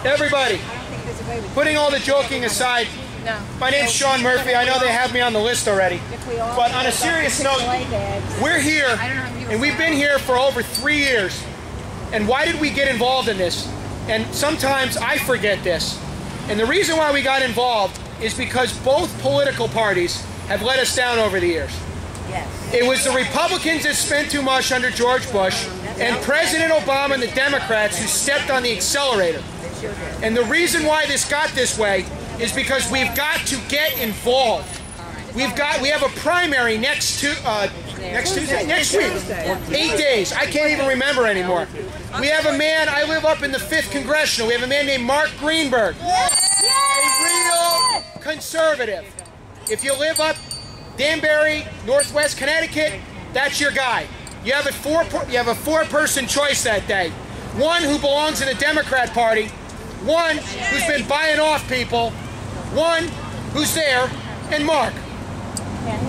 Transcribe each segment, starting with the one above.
Everybody, putting all the joking aside, my name's Sean Murphy. I know they have me on the list already. But on a serious note, we're here, and we've been here for over 3 years. And why did we get involved in this? And sometimes I forget this. And the reason why we got involved is because both political parties have let us down over the years. It was the Republicans that spent too much under George Bush, and President Obama and the Democrats who stepped on the accelerator. And the reason why this got this way is because we've got to get involved. We have a primary next week, 8 days. I can't even remember anymore. We have a man, I live up in the 5th Congressional, we have a man named Mark Greenberg, a real conservative. If you live up Danbury, Northwest Connecticut, that's your guy. You have a four-person choice that day. One who belongs in the Democrat Party, one who's been buying off people, one who's there, and Mark.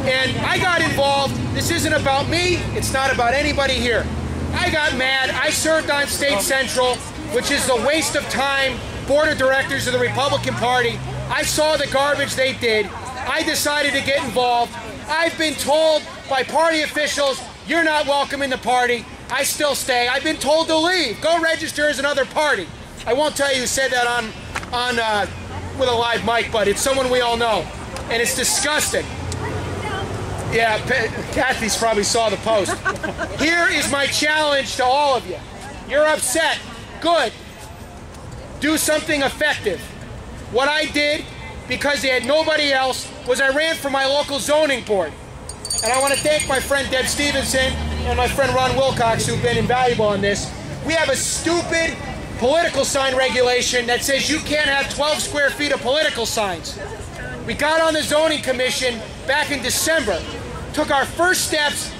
And I got involved. This isn't about me. It's not about anybody here. I got mad. I served on State Central, which is the waste of time, board of directors of the Republican Party. I saw the garbage they did. I decided to get involved. I've been told by party officials, you're not welcome in the party. I still stay. I've been told to leave. Go register as another party. I won't tell you who said that on with a live mic, but it's someone we all know. And it's disgusting. Yeah, Kathy's probably saw the post. Here is my challenge to all of you. You're upset. Good. Do something effective. What I did, because they had nobody else, was I ran for my local zoning board. And I want to thank my friend Deb Stevenson and my friend Ron Wilcox, who've been invaluable on this. We have a stupid political sign regulation that says you can't have 12 square feet of political signs. We got on the zoning commission back in December, took our first steps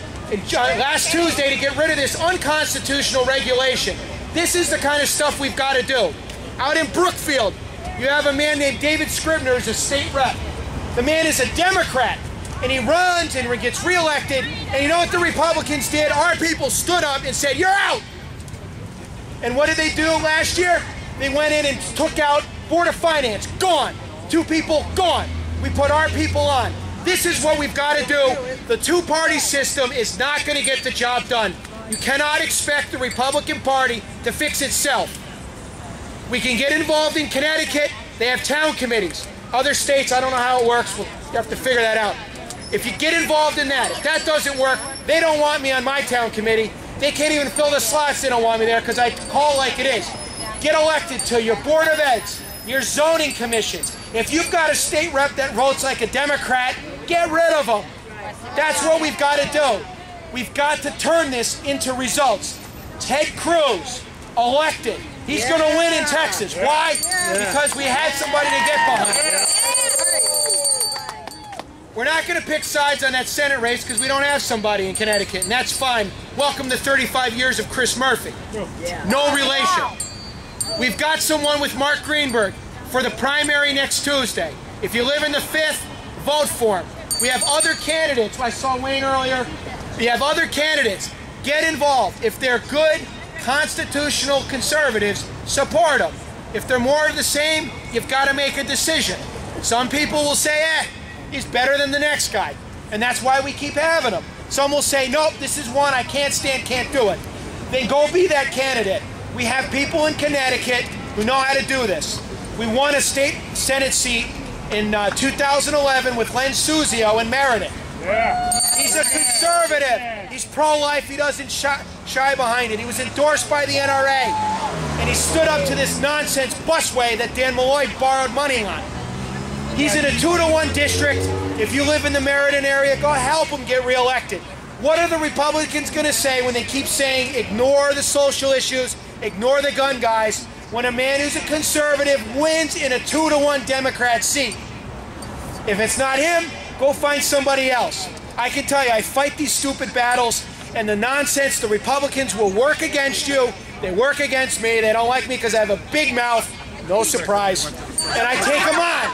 last Tuesday to get rid of this unconstitutional regulation. This is the kind of stuff we've got to do. Out in Brookfield, you have a man named David Scribner who's a state rep. The man is a Democrat, and he runs and gets reelected. And you know what the Republicans did? Our people stood up and said, you're out. And what did they do last year? They went in and took out Board of Finance. Gone. 2 people, gone. We put our people on. This is what we've got to do. The two-party system is not going to get the job done. You cannot expect the Republican Party to fix itself. We can get involved in Connecticut. They have town committees. Other states, I don't know how it works. We'll have to figure that out. If you get involved in that, if that doesn't work, they don't want me on my town committee. They can't even fill the slots. They don't want me there because I call like it is. Get elected to your Board of Eds, your zoning commissions. If you've got a state rep that votes like a Democrat, get rid of them. That's what we've got to do. We've got to turn this into results. Ted Cruz, elected. He's going to win in Texas. Why? Because we had somebody to get behind. We're not going to pick sides on that Senate race because we don't have somebody in Connecticut, and that's fine. Welcome to 35 years of Chris Murphy. No relation. We've got someone with Mark Greenberg for the primary next Tuesday. If you live in the 5th, vote for him. We have other candidates. I saw Wayne earlier. We have other candidates. Get involved. If they're good, constitutional conservatives, support them. If they're more of the same, you've got to make a decision. Some people will say, he's better than the next guy. And that's why we keep having them. Some will say, nope, this is one I can't stand, can't do it. Then go be that candidate. We have people in Connecticut who know how to do this. We won a state Senate seat in 2011 with Len Suzio in Meriden. He's a conservative. He's pro-life. He doesn't shy behind it. He was endorsed by the NRA. And he stood up to this nonsense busway that Dan Malloy borrowed money on. He's in a 2-to-1 district. If you live in the Meriden area, go help him get reelected. What are the Republicans going to say when they keep saying ignore the social issues, ignore the gun guys, when a man who's a conservative wins in a 2-to-1 Democrat seat? If it's not him, go find somebody else. I can tell you, I fight these stupid battles, and the nonsense, the Republicans will work against you. They work against me. They don't like me because I have a big mouth. No surprise. And I take them on.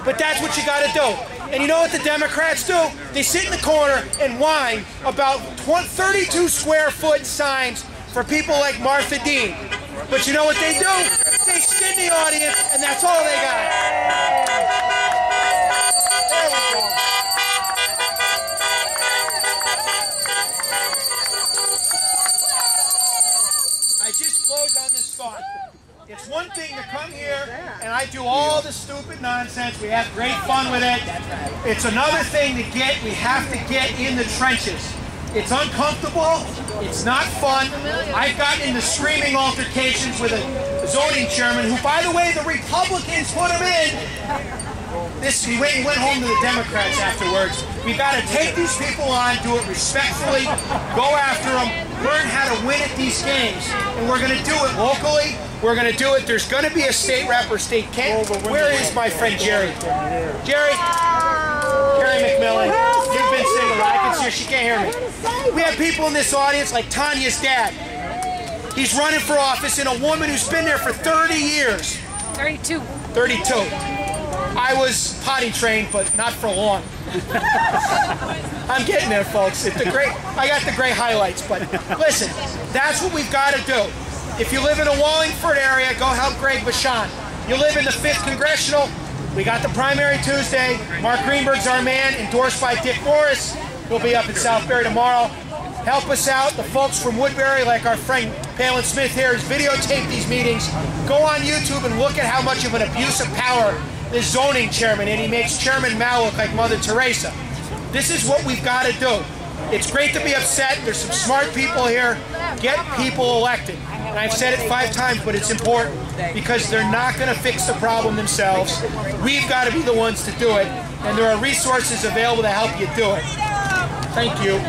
But that's what you got to do. And you know what the Democrats do? They sit in the corner and whine about 32 square foot signs for people like Martha Dean. But you know what they do? They sit in the audience, and that's all they got. There we go. I just close on this thought. It's one thing to come here and I do all the stupid nonsense. We have great fun with it. It's another thing we have to get in the trenches. It's uncomfortable. It's not fun. I've gotten into screaming altercations with a zoning chairman who, by the way, the Republicans put him in. He went home to the Democrats afterwards. We've got to take these people on, do it respectfully, go after them, learn how to win at these games. And we're going to do it locally. We're going to do it. There's going to be a state rep or state candidate. Where is my friend Jerry? Jerry? Jerry McMillan. You've been singing. I can see her. She can't hear me. We have people in this audience like Tanya's dad. He's running for office, and a woman who's been there for 30 years. 32. 32. I was potty trained, but not for long. I'm getting there, folks. I got the great highlights, but listen, that's what we've got to do. If you live in the Wallingford area, go help Greg Bashan. You live in the 5th Congressional, we got the primary Tuesday. Mark Greenberg's our man, endorsed by Dick Morris. He'll be up in Southbury tomorrow. Help us out. The folks from Woodbury, like our friend Palin Smith here, has videotaped these meetings. Go on YouTube and look at how much of an abuse of power this zoning chairman, and he makes Chairman Mao look like Mother Teresa. This is what we've got to do. It's great to be upset. There's some smart people here. Get people elected. And I've said it 5 times, but it's important because they're not going to fix the problem themselves. We've got to be the ones to do it, and there are resources available to help you do it. Thank you.